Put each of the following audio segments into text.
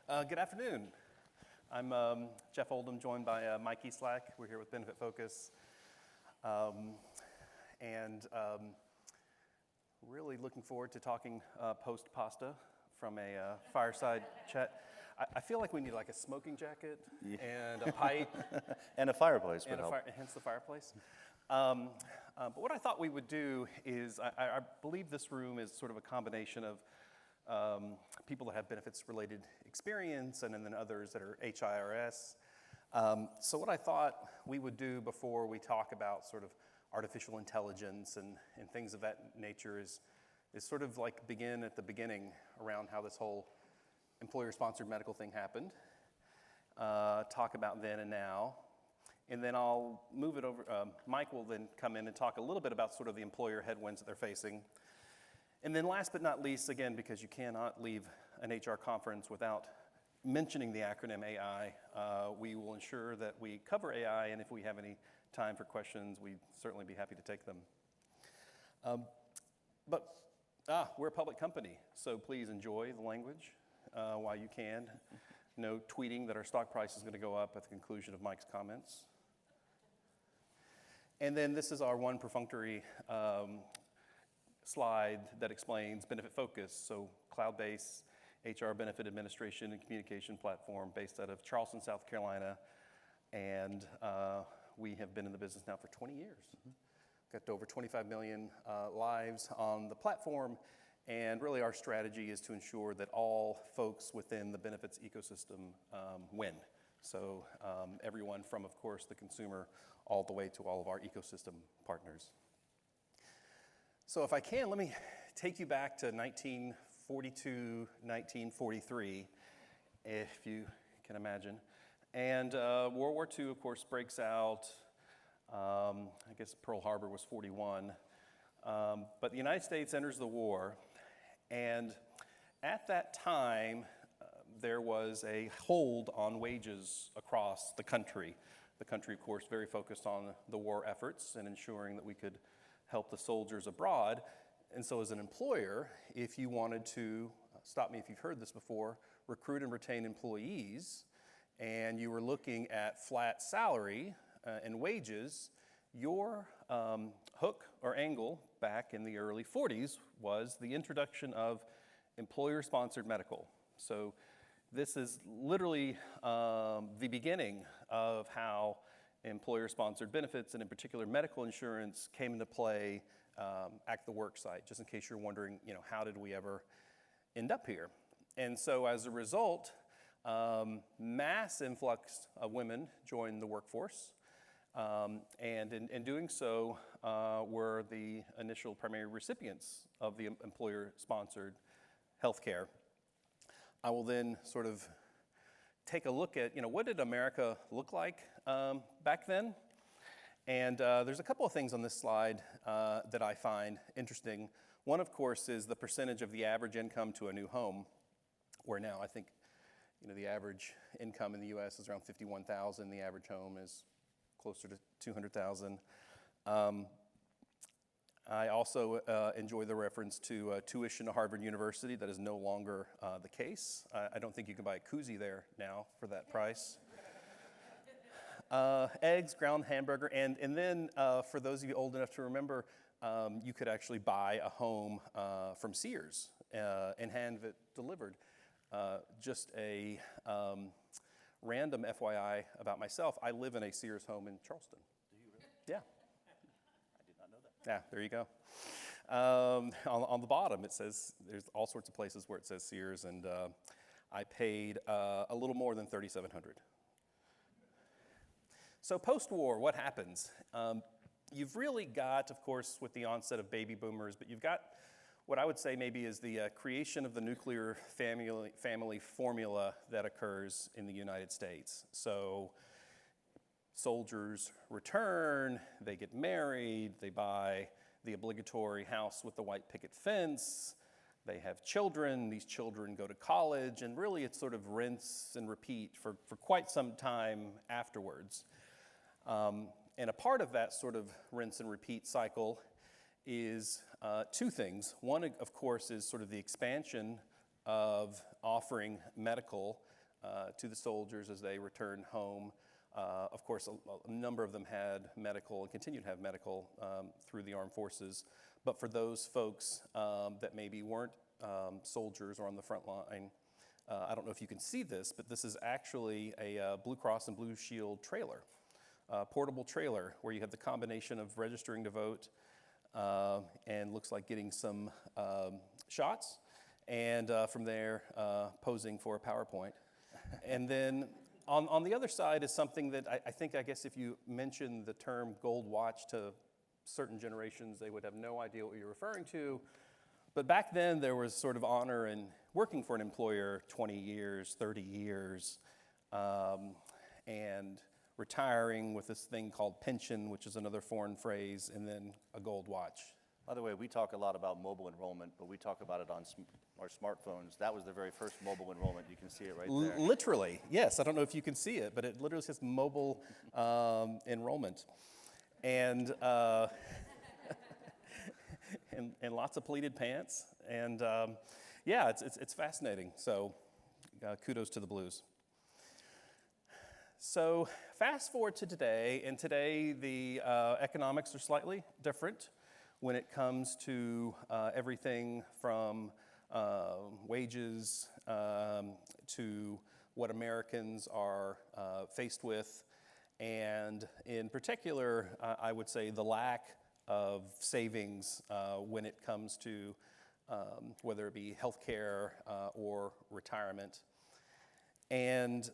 Good afternoon. I'm Jeff Oldham, joined by Mike Eastlack. We're here with Benefitfocus. Really looking forward to talking post-pasta from a fireside chat. I feel like we need like a smoking jacket and a pipe. And a fireplace would and help. Hence the fireplace. But what I thought we would do is, I believe this room is sort of a combination of people that have benefits-related experience and then others that are HIRS. So what I thought we would do before we talk about sort of artificial intelligence and things of that nature is sort of like begin at the beginning around how this whole employer-sponsored medical thing happened, talk about then and now, and then I'll move it over. Mike will then come in and talk a little bit about sort of the employer headwinds that they're facing. And then last but not least, again, because you cannot leave an HR conference without mentioning the acronym AI, we will ensure that we cover AI, and if we have any time for questions, we'd certainly be happy to take them. We're a public company, so please enjoy the language while you can. No tweeting that our stock price is going to go up at the conclusion of Mike's comments. And then this is our one perfunctory slide that explains Benefitfocus, so cloud-based HR benefit administration and communication platform based out of Charleston, South Carolina, and we have been in the business now for 20 years. Got to over 25 million lives on the platform, and really our strategy is to ensure that all folks within the benefits ecosystem win. So everyone from, of course, the consumer all the way to all of our ecosystem partners. So if I can, let me take you back to 1942, 1943, if you can imagine. And World War II, of course, breaks out. I guess Pearl Harbor was 41. But the United States enters the war. And at that time, there was a hold on wages across the country. The country, of course, very focused on the war efforts and ensuring that we could help the soldiers abroad. And so as an employer, if you wanted to, stop me if you've heard this before, recruit and retain employees, and you were looking at flat salary and wages, your hook or angle back in the early 40s was the introduction of employer-sponsored medical. So this is literally the beginning of how employer-sponsored benefits, and in particular medical insurance, came into play at the work site, just in case you're wondering, how did we ever end up here? And so as a result, mass influx of women joined the workforce, and in doing so were the initial primary recipients of the employer-sponsored health care. I will then sort of take a look at, what did America look like back then? And there's a couple of things on this slide that I find interesting. One, of course, is the percentage of the average income to a new home, where now I think, the average income in the U.S. is around $51,000. The average home is closer to $200,000. I also enjoy the reference to tuition to Harvard University. That is no longer the case. I don't think you can buy a koozie there now for that price. Eggs, ground hamburger, and then for those of you old enough to remember, you could actually buy a home from Sears and have it delivered. Just a random FYI about myself, I live in a Sears home in Charleston. Do you really? Yeah. I did not know that. Yeah, there you go. On the bottom, it says, there's all sorts of places where it says Sears, and I paid a little more than $3,700. So post-war, what happens? You've really got, of course, with the onset of baby boomers, but you've got what I would say maybe is the creation of the nuclear family formula that occurs in the United States. So soldiers return, they get married, they buy the obligatory house with the white picket fence, they have children, these children go to college, and really it's sort of rinse and repeat for quite some time afterwards. And a part of that sort of rinse and repeat cycle is two things. One, of course, is sort of the expansion of offering medical to the soldiers as they returned home. Of course, a number of them had medical and continue to have medical through the armed forces. But for those folks that maybe weren't soldiers or on the front line, I don't know if you can see this, but this is actually a Blue Cross and Blue Shield trailer, portable trailer, where you have the combination of registering to vote and looks like getting some shots, and from there posing for a PowerPoint. And then on the other side is something that I guess if you mention the term gold watch to certain generations, they would have no idea what you're referring to. But back then, there was sort of honor in working for an employer 20 years, 30 years, and retiring with this thing called pension, which is another foreign phrase, and then a gold watch. By the way, we talk a lot about mobile enrollment, but we talk about it on our smartphones. That was the very first mobile enrollment. You can see it right there. Literally, yes. I don't know if you can see it, but it literally says mobile enrollment. And and lots of pleated pants, and yeah, it's fascinating. So kudos to the Blues. So fast forward to today, and today the economics are slightly different when it comes to everything from wages to what Americans are faced with, and in particular, I would say the lack of savings when it comes to whether it be healthcare or retirement. And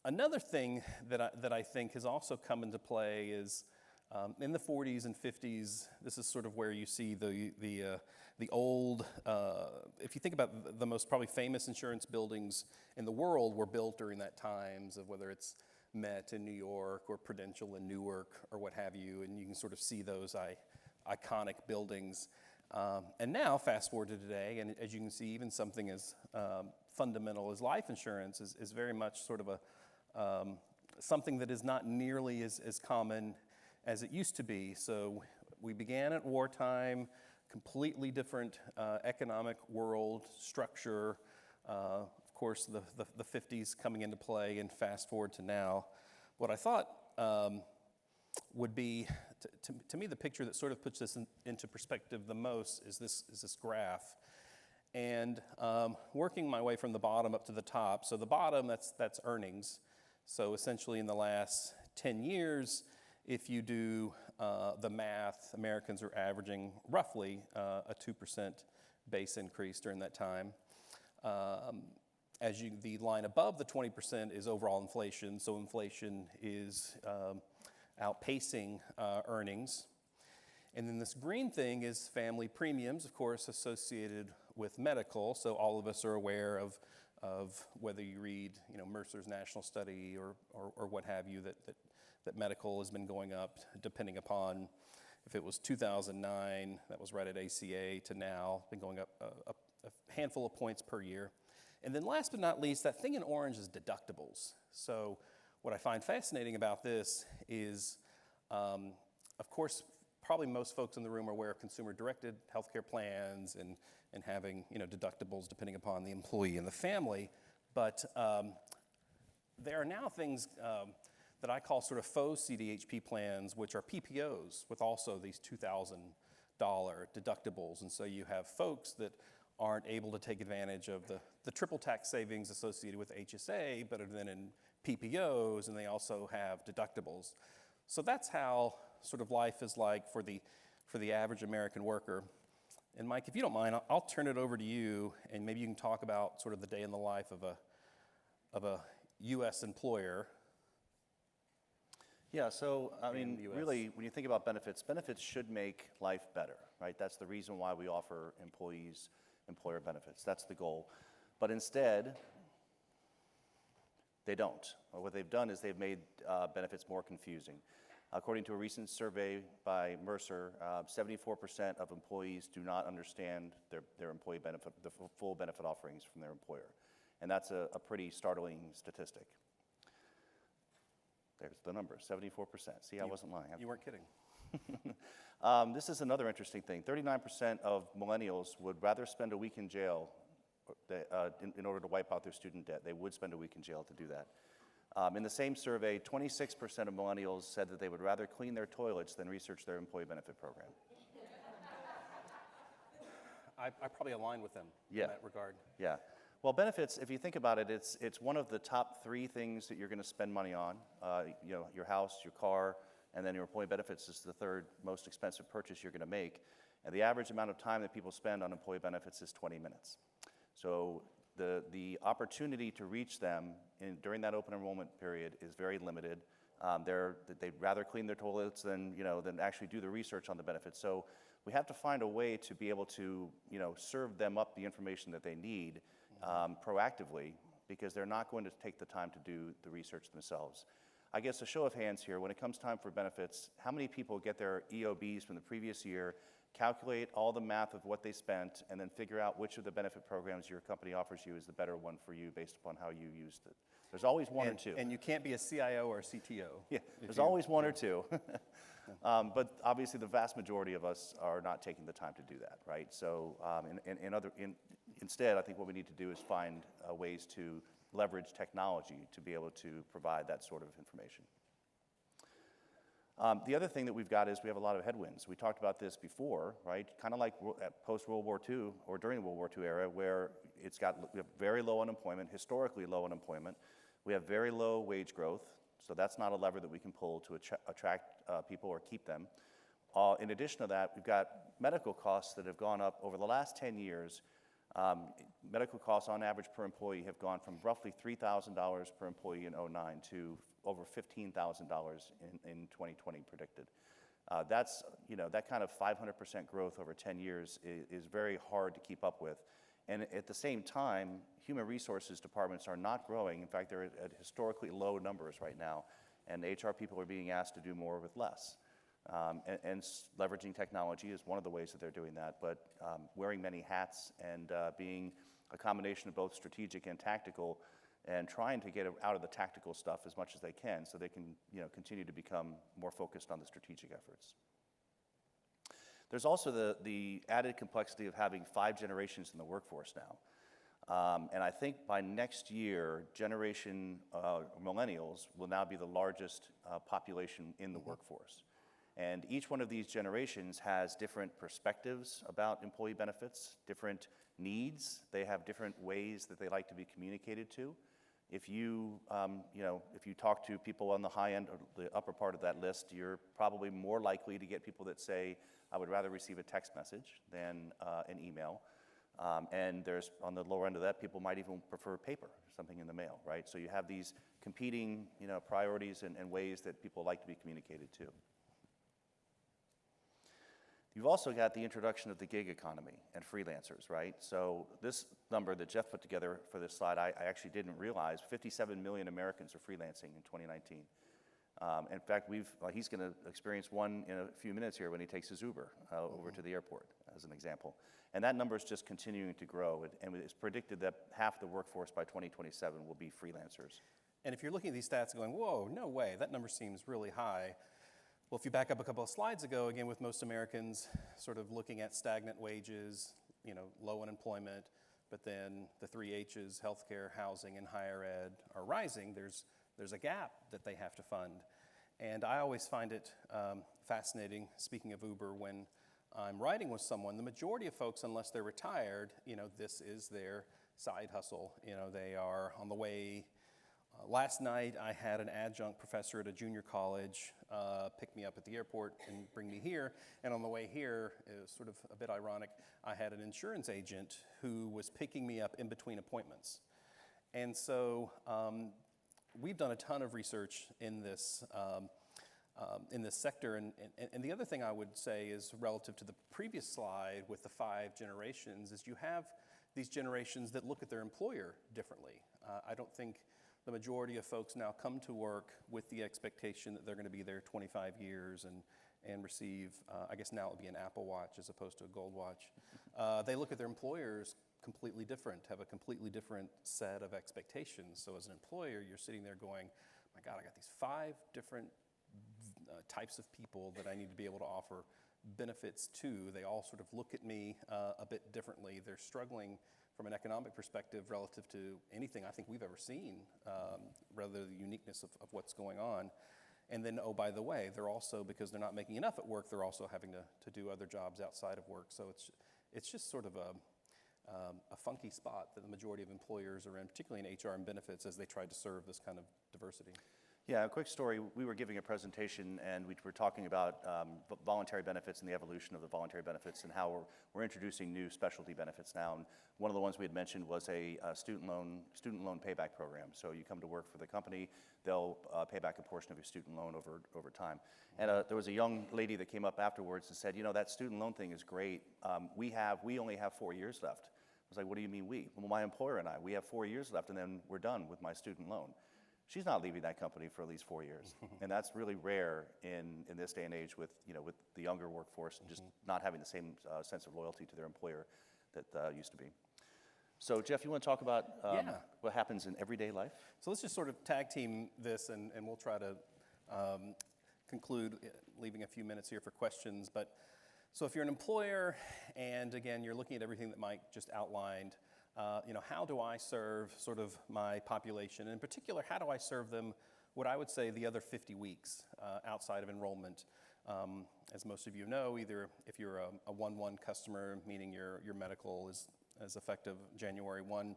another thing that I think has also come into play is in the 40s and 50s. This is sort of where you see the old. If you think about the most probably famous insurance buildings in the world, were built during that times of whether it's Met in New York or Prudential in Newark or what have you, and you can sort of see those iconic buildings. And now, fast forward to today, and as you can see, even something as fundamental as life insurance is very much sort of something that is not nearly as common as it used to be. So we began at wartime, completely different economic world structure. Of course, the 50s coming into play, and fast forward to now. What I thought would be, to me, the picture that sort of puts this into perspective the most is this graph. And working my way from the bottom up to the top. So the bottom, that's earnings. So essentially in the last 10 years, if you do the math, Americans are averaging roughly a 2% base increase during that time. The line above the 20% is overall inflation, so inflation is outpacing earnings. And then this green thing is family premiums, of course, associated with medical. So all of us are aware of whether you read, Mercer's national study or what have you, that medical has been going up depending upon if it was 2009, that was right at ACA, to now, been going up a handful of points per year. And then last but not least, that thing in orange is deductibles. So what I find fascinating about this is, of course, probably most folks in the room are aware of consumer-directed healthcare plans and having deductibles depending upon the employee and the family. But there are now things that I call sort of faux CDHP plans, which are PPOs with also these $2,000 deductibles. And so you have folks that aren't able to take advantage of the triple tax savings associated with HSA, but are then in PPOs, and they also have deductibles. So that's how sort of life is like for the average American worker. And Mike, if you don't mind, I'll turn it over to you, and maybe you can talk about sort of the day in the life of a U.S. employer. Yeah, so I mean, really, when you think about benefits should make life better, right? That's the reason why we offer employees employer benefits. That's the goal. But instead, they don't. Or what they've done is they've made benefits more confusing. According to a recent survey by Mercer, 74% of employees do not understand their employee benefit, the full benefit offerings from their employer. And that's a pretty startling statistic. There's the number, 74%. See, I wasn't lying. You weren't kidding. This is another interesting thing. 39% of millennials would rather spend a week in jail in order to wipe out their student debt. They would spend a week in jail to do that. In the same survey, 26% of millennials said that they would rather clean their toilets than research their employee benefit program. I probably align with them Yeah. in that regard. Yeah. Well, benefits, if you think about it, it's one of the top 3 things that you're going to spend money on. You know, your house, your car, and then your employee benefits is the 3rd most expensive purchase you're going to make. And the average amount of time that people spend on employee benefits is 20 minutes. So the opportunity to reach them during that open enrollment period is very limited. They'd rather clean their toilets than actually do the research on the benefits. So we have to find a way to be able to, serve them up the information that they need proactively, because they're not going to take the time to do the research themselves. I guess a show of hands here, when it comes time for benefits, how many people get their EOBs from the previous year, calculate all the math of what they spent, and then figure out which of the benefit programs your company offers you is the better one for you based upon how you used it? There's always one or two. And you can't be a CIO or a CTO. Yeah, there's always one or two. But obviously the vast majority of us are not taking the time to do that, right? So instead, I think what we need to do is find ways to leverage technology to be able to provide that sort of information. The other thing that we've got is we have a lot of headwinds. We talked about this before, right? Kind of like post-World War II or during the World War II era, where we have very low unemployment, historically low unemployment. We have very low wage growth, so that's not a lever that we can pull to attract people or keep them. In addition to that, we've got medical costs that have gone up over the last 10 years. Medical costs on average per employee have gone from roughly $3,000 per employee in 2009 to over $15,000 in 2020 predicted. That's, that kind of 500% growth over 10 years is very hard to keep up with. And at the same time, human resources departments are not growing. In fact, they're at historically low numbers right now. And HR people are being asked to do more with less. And leveraging technology is one of the ways that they're doing that. But wearing many hats and being a combination of both strategic and tactical, and trying to get out of the tactical stuff as much as they can so they can continue to become more focused on the strategic efforts. There's also the added complexity of having 5 generations in the workforce now. And I think by next year, generation millennials will now be the largest population in the workforce. And each one of these generations has different perspectives about employee benefits, different needs. They have different ways that they like to be communicated to. If you talk to people on the high end or the upper part of that list, you're probably more likely to get people that say, I would rather receive a text message than an email. And there's, on the lower end of that, people might even prefer paper, something in the mail, right? So you have these competing, priorities and ways that people like to be communicated to. You've also got the introduction of the gig economy and freelancers, right? So this number that Jeff put together for this slide, I actually didn't realize. 57 million Americans are freelancing in 2019. In fact, he's going to experience one in a few minutes here when he takes his Uber over to the airport, as an example. And that number is just continuing to grow. And it's predicted that half the workforce by 2027 will be freelancers. And if you're looking at these stats and going, whoa, no way, that number seems really high. Well, if you back up a couple of slides ago, again, with most Americans sort of looking at stagnant wages, low unemployment, but then the 3 H's, healthcare, housing, and higher ed are rising, there's a gap that they have to fund. And I always find it fascinating, speaking of Uber, when I'm riding with someone, the majority of folks, unless they're retired, this is their side hustle. They are on the way. Last night, I had an adjunct professor at a junior college pick me up at the airport and bring me here. And on the way here, it was sort of a bit ironic, I had an insurance agent who was picking me up in between appointments. And so we've done a ton of research in this sector. And the other thing I would say is relative to the previous slide with the 5 generations is you have these generations that look at their employer differently. I don't think the majority of folks now come to work with the expectation that they're going to be there 25 years and receive, I guess now it would be an Apple Watch as opposed to a gold watch. They look at their employers completely different, have a completely different set of expectations. So as an employer, you're sitting there going, my God, I got these 5 different types of people that I need to be able to offer benefits to. They all sort of look at me a bit differently. They're struggling from an economic perspective relative to anything I think we've ever seen, rather the uniqueness of what's going on. And then, oh, by the way, they're also, because they're not making enough at work, they're also having to do other jobs outside of work. So it's just sort of a funky spot that the majority of employers are in, particularly in HR and benefits, as they try to serve this kind of diversity. Yeah, a quick story. We were giving a presentation and we were talking about voluntary benefits and the evolution of the voluntary benefits and how we're introducing new specialty benefits now. And one of the ones we had mentioned was a student loan payback program. So you come to work for the company, they'll pay back a portion of your student loan over time. And there was a young lady that came up afterwards and said, you know, that student loan thing is great. We only have 4 years left. I was like, what do you mean we? Well, my employer and I, we have 4 years left and then we're done with my student loan. She's not leaving that company for at least 4 years. And that's really rare in this day and age with the younger workforce and just not having the same sense of loyalty to their employer that used to be. So Jeff, you want to talk about what happens in everyday life? So let's just sort of tag team this and we'll try to conclude, leaving a few minutes here for questions. But so if you're an employer and again, you're looking at everything that Mike just outlined, how do I serve sort of my population? And in particular, how do I serve them what I would say the other 50 weeks outside of enrollment? As most of you know, either if you're a 1-1 customer, meaning your medical is effective January 1,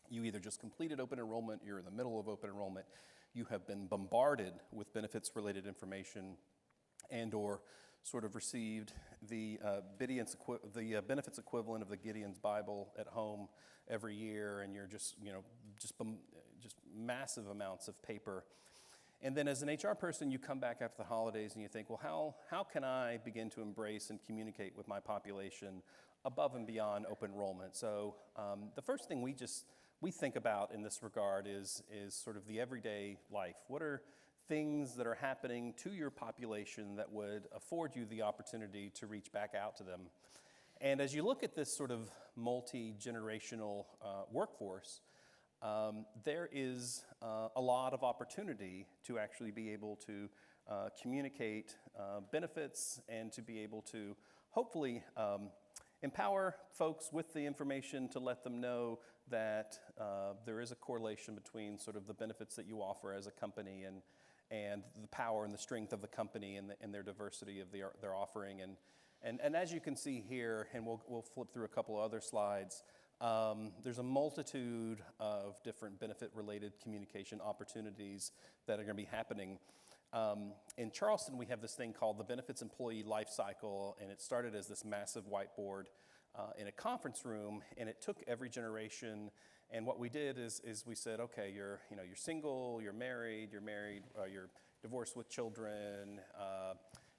you either just completed open enrollment, you're in the middle of open enrollment, you have been bombarded with benefits-related information and or sort of received the benefits equivalent of the Gideon's Bible at home every year, and you're just massive amounts of paper. And then as an HR person, you come back after the holidays and you think, well, how can I begin to embrace and communicate with my population above and beyond open enrollment? So the first thing we think about in this regard is sort of the everyday life. What are things that are happening to your population that would afford you the opportunity to reach back out to them? And as you look at this sort of multi-generational workforce, there is a lot of opportunity to actually be able to communicate benefits and to be able to hopefully empower folks with the information to let them know that there is a correlation between sort of the benefits that you offer as a company and the power and the strength of the company and their diversity of their offering. And as you can see here, and we'll flip through a couple of other slides, there's a multitude of different benefit-related communication opportunities that are going to be happening. In Charleston, we have this thing called the Benefits Employee Life Cycle, and it started as this massive whiteboard in a conference room, and it took every generation. And what we did is we said, okay, you're single, you're married, you're divorced with children,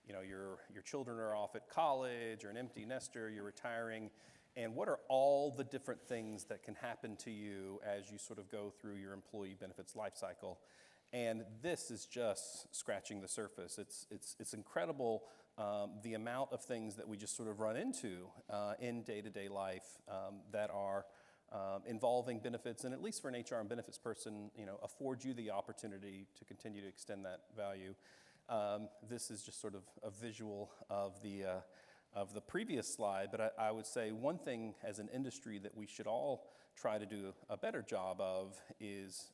your children are off at college, you're an empty nester, you're retiring, and what are all the different things that can happen to you as you sort of go through your employee benefits life cycle? And this is just scratching the surface. It's incredible the amount of things that we just sort of run into in day-to-day life that are involving benefits, and at least for an HR and benefits person, afford you the opportunity to continue to extend that value. This is just sort of a visual of the previous slide, but I would say one thing as an industry that we should all try to do a better job of is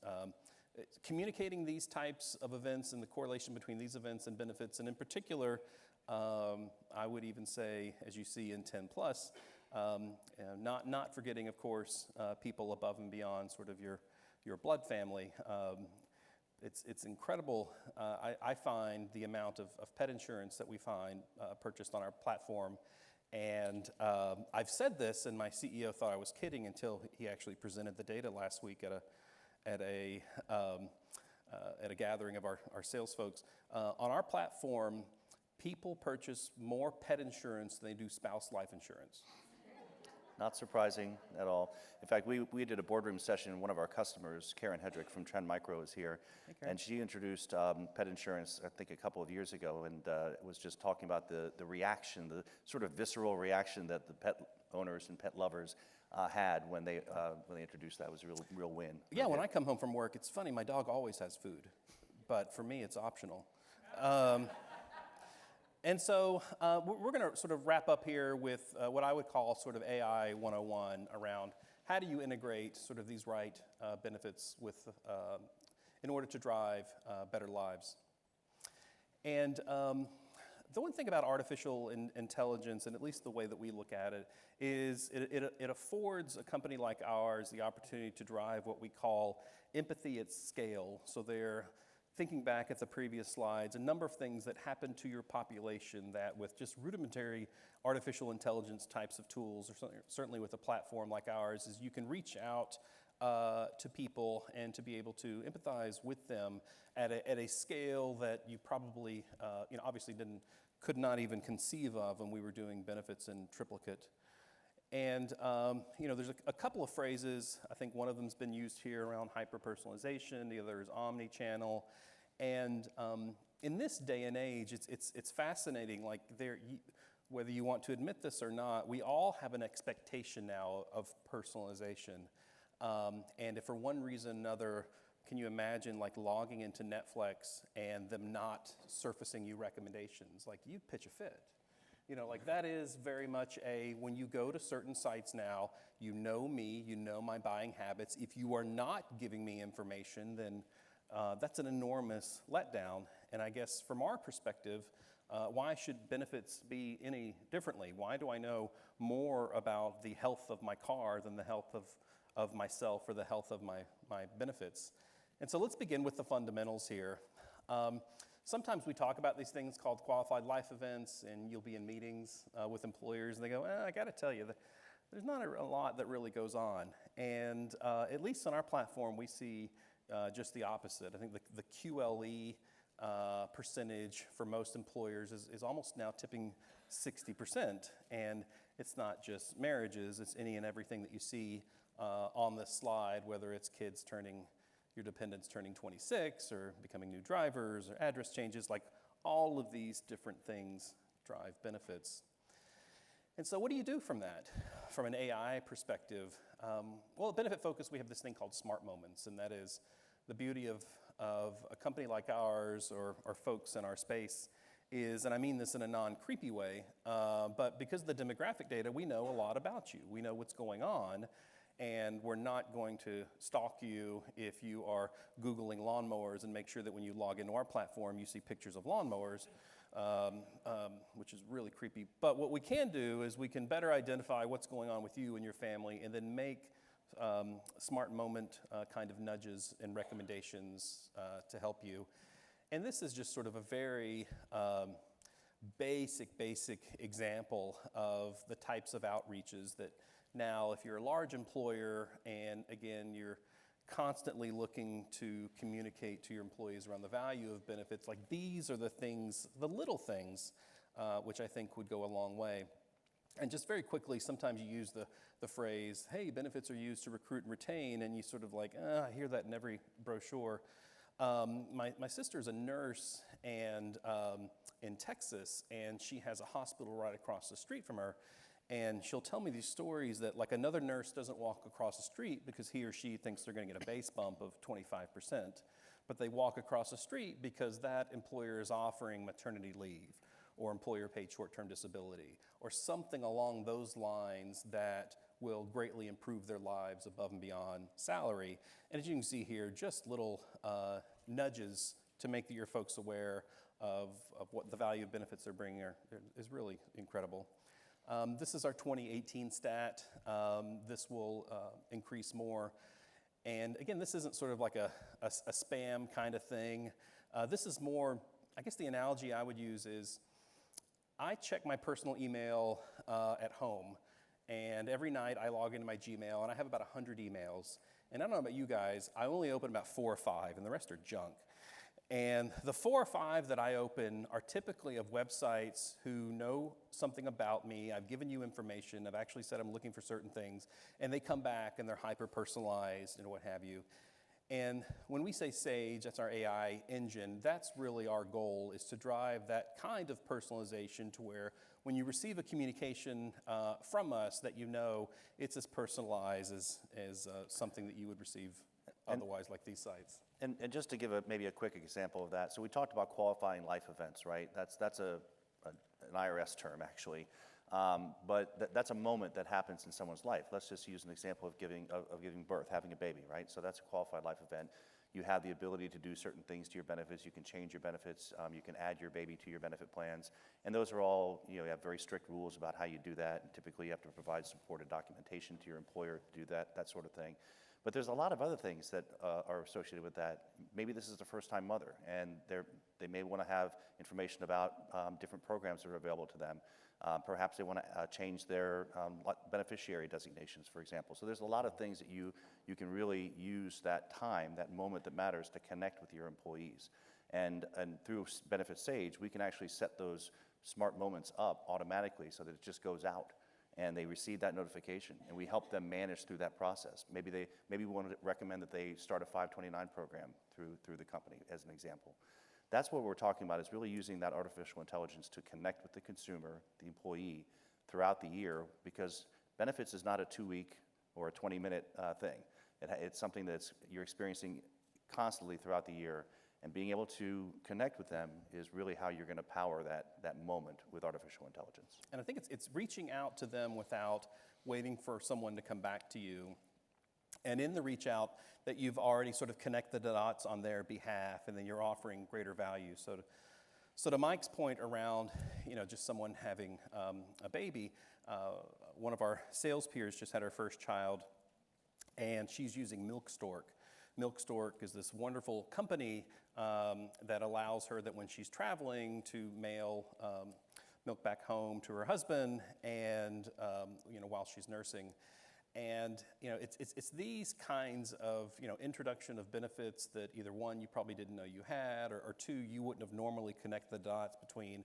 communicating these types of events and the correlation between these events and benefits, and in particular, I would even say, as you see in 10 plus, not forgetting, of course, people above and beyond sort of your blood family. It's incredible. I find the amount of pet insurance that we find purchased on our platform. And I've said this, and my CEO thought I was kidding until he actually presented the data last week at a gathering of our sales folks. On our platform, people purchase more pet insurance than they do spouse life insurance. Not surprising at all. In fact, we did a boardroom session, and one of our customers, Karen Hedrick from Trend Micro, is here. Hey, Karen. And she introduced pet insurance, I think, a couple of years ago, and was just talking about the reaction, the sort of visceral reaction that the pet owners and pet lovers had when they introduced that. It was a real win. Yeah, when I come home from work, it's funny, my dog always has food, but for me, it's optional. And so we're going to sort of wrap up here with what I would call sort of AI 101 around how do you integrate sort of these right benefits with, in order to drive better lives. And the one thing about artificial intelligence, and at least the way that we look at it, is it affords a company like ours the opportunity to drive what we call empathy at scale. So they're thinking back at the previous slides, a number of things that happen to your population that with just rudimentary artificial intelligence types of tools, or certainly with a platform like ours, is you can reach out to people and to be able to empathize with them at a scale that you probably, obviously could not even conceive of when we were doing benefits in triplicate. And, there's a couple of phrases. I think one of them's been used here around hyper-personalization. The other is omni-channel. And in this day and age, it's fascinating. Like whether you want to admit this or not, we all have an expectation now of personalization. And if for one reason or another, can you imagine like logging into Netflix and them not surfacing you recommendations? Like you'd pitch a fit. Like that is very much when you go to certain sites now, you know me, you know my buying habits. If you are not giving me information, then that's an enormous letdown. And I guess from our perspective, why should benefits be any differently? Why do I know more about the health of my car than the health of myself or the health of my benefits? And so let's begin with the fundamentals here. Sometimes we talk about these things called qualified life events, and you'll be in meetings with employers, and they go, I got to tell you, there's not a lot that really goes on. And at least on our platform, we see just the opposite. I think the QLE percentage for most employers is almost now tipping 60%. And it's not just marriages, it's any and everything that you see on this slide, whether it's kids your dependents turning 26 or becoming new drivers or address changes, like all of these different things drive benefits. And so what do you do from that? From an AI perspective, well, at Benefitfocus, we have this thing called Smart Moments, and that is the beauty of a company like ours or folks in our space is, and I mean this in a non-creepy way, but because of the demographic data, we know a lot about you. We know what's going on. And we're not going to stalk you if you are Googling lawnmowers and make sure that when you log into our platform, you see pictures of lawnmowers, which is really creepy. But what we can do is we can better identify what's going on with you and your family and then make smart moment kind of nudges and recommendations to help you. And this is just sort of a very basic example of the types of outreaches that now, if you're a large employer and again, you're constantly looking to communicate to your employees around the value of benefits, like these are the things, the little things, which I think would go a long way. And just very quickly, sometimes you use the phrase, hey, benefits are used to recruit and retain, and you sort of like, I hear that in every brochure. My sister's a nurse and in Texas, and she has a hospital right across the street from her. And she'll tell me these stories that like another nurse doesn't walk across the street because he or she thinks they're going to get a base bump of 25%. But they walk across the street because that employer is offering maternity leave or employer paid short-term disability or something along those lines that will greatly improve their lives above and beyond salary. And as you can see here, just little nudges to make your folks aware of what the value of benefits they're bringing is really incredible. This is our 2018 stat. This will increase more. And again, this isn't sort of like a spam kind of thing. This is more, I guess the analogy I would use is I check my personal email at home. And every night I log into my Gmail and I have about 100 emails. And I don't know about you guys, I only open about 4 or 5 and the rest are junk. And the 4 or 5 that I open are typically of websites who know something about me. I've given you information. I've actually said I'm looking for certain things. And they come back and they're hyper-personalized and what have you. And when we say Sage, that's our AI engine, that's really our goal, is to drive that kind of personalization to where when you receive a communication from us that you know it's as personalized as something that you would receive otherwise like these sites. And just to give maybe a quick example of that, so we talked about qualifying life events, right? That's an IRS term, actually. But that's a moment that happens in someone's life. Let's just use an example of giving birth, having a baby, right? So that's a qualified life event. You have the ability to do certain things to your benefits. You can change your benefits. You can add your baby to your benefit plans. And those are all, you have very strict rules about how you do that. And typically, you have to provide supported documentation to your employer to do that sort of thing. But there's a lot of other things that are associated with that. Maybe this is the first-time mother, and they may want to have information about different programs that are available to them. Perhaps they want to change their beneficiary designations, for example. So there's a lot of things that you can really use that time, that moment that matters, to connect with your employees. And through Benefit Sage, we can actually set those smart moments up automatically so that it just goes out and they receive that notification, and we help them manage through that process. Maybe we want to recommend that they start a 529 program through the company, as an example. That's what we're talking about, is really using that artificial intelligence to connect with the consumer, the employee, throughout the year, because benefits is not a 2-week or a 20-minute thing. It's something that you're experiencing constantly throughout the year, and being able to connect with them is really how you're going to power that moment with artificial intelligence. And I think it's reaching out to them without waiting for someone to come back to you. And in the reach out, that you've already sort of connected the dots on their behalf, and then you're offering greater value. So to Mike's point around, just someone having a baby, one of our sales peers just had her first child, and she's using Milk Stork. Milk Stork is this wonderful company that allows her, that when she's traveling, to mail milk back home to her husband, and while she's nursing. And it's these kinds of introduction of benefits that either one, you probably didn't know you had, or two, you wouldn't have normally connected the dots between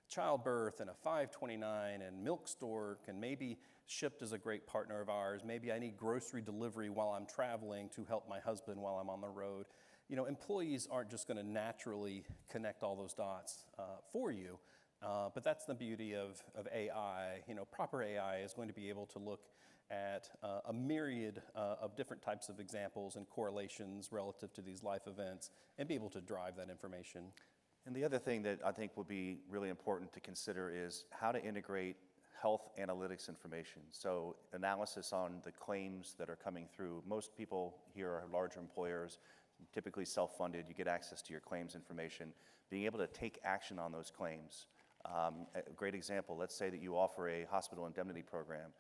childbirth and a 529 and Milk Stork, and maybe Shipt is a great partner of ours. Maybe I need grocery delivery while I'm traveling to help my husband while I'm on the road. Employees aren't just going to naturally connect all those dots for you, but that's the beauty of AI. Proper AI is going to be able to look at a myriad of different types of examples and correlations relative to these life events, and be able to drive that information. And the other thing that I think will be really important to consider is how to integrate health analytics information. So analysis on the claims that are coming through. Most people here are larger employers, typically self-funded. You get access to your claims information. Being able to take action on those claims. A great example, let's say that you offer a hospital indemnity program.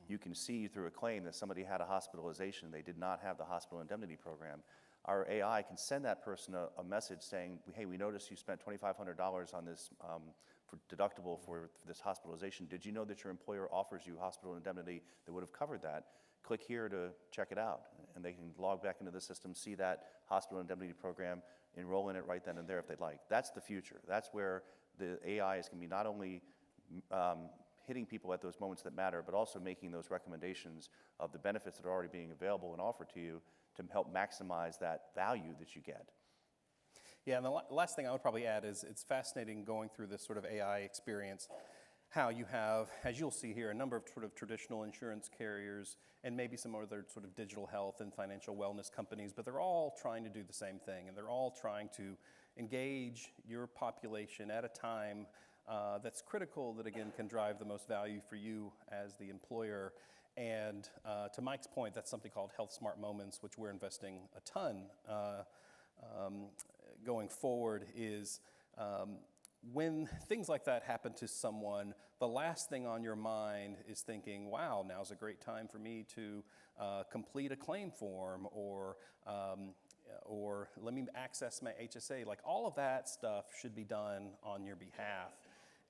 You can see through a claim that somebody had a hospitalization. They did not have the hospital indemnity program. Our AI can send that person a message saying, hey, we noticed you spent $2,500 on this deductible for this hospitalization. Did you know that your employer offers you hospital indemnity that would have covered that? Click here to check it out. And they can log back into the system, see that hospital indemnity program, enroll in it right then and there if they'd like. That's the future. That's where the AI is going to be not only hitting people at those moments that matter, but also making those recommendations of the benefits that are already being available and offered to you to help maximize that value that you get. Yeah, and the last thing I would probably add is it's fascinating going through this sort of AI experience, how you have, as you'll see here, a number of sort of traditional insurance carriers and maybe some other sort of digital health and financial wellness companies, but they're all trying to do the same thing, and they're all trying to engage your population at a time that's critical, that again can drive the most value for you as the employer. And to Mike's point, that's something called Health Smart Moments, which we're investing a ton going forward, is when things like that happen to someone, the last thing on your mind is thinking, wow, now's a great time for me to complete a claim form, or let me access my HSA. Like, all of that stuff should be done on your behalf.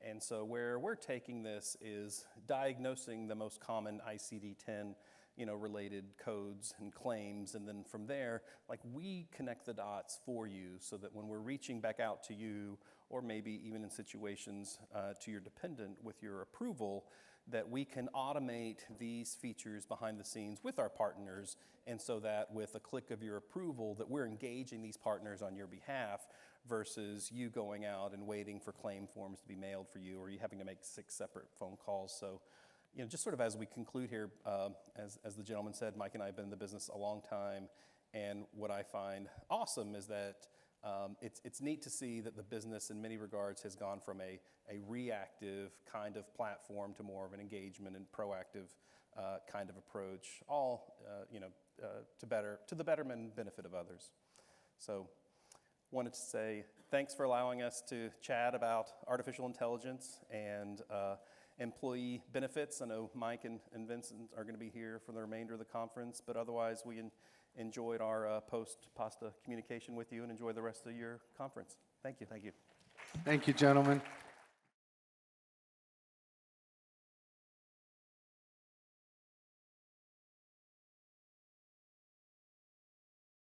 And so where we're taking this is diagnosing the most common ICD-10 related codes and claims, and then from there, like, we connect the dots for you so that when we're reaching back out to you, or maybe even in situations to your dependent with your approval, that we can automate these features behind the scenes with our partners, and so that with a click of your approval, that we're engaging these partners on your behalf, versus you going out and waiting for claim forms to be mailed for you, or you having to make 6 separate phone calls. So, just sort of as we conclude here, as the gentleman said, Mike and I have been in the business a long time, and what I find awesome is that It's neat to see that the business in many regards has gone from a reactive kind of platform to more of an engagement and proactive kind of approach, all to the betterment and benefit of others. So wanted to say thanks for allowing us to chat about artificial intelligence and employee benefits. I know Mike and Vincent are going to be here for the remainder of the conference, but otherwise we enjoyed our post-pasta communication with you and enjoy the rest of your conference. Thank you. Thank you. Thank you, gentlemen.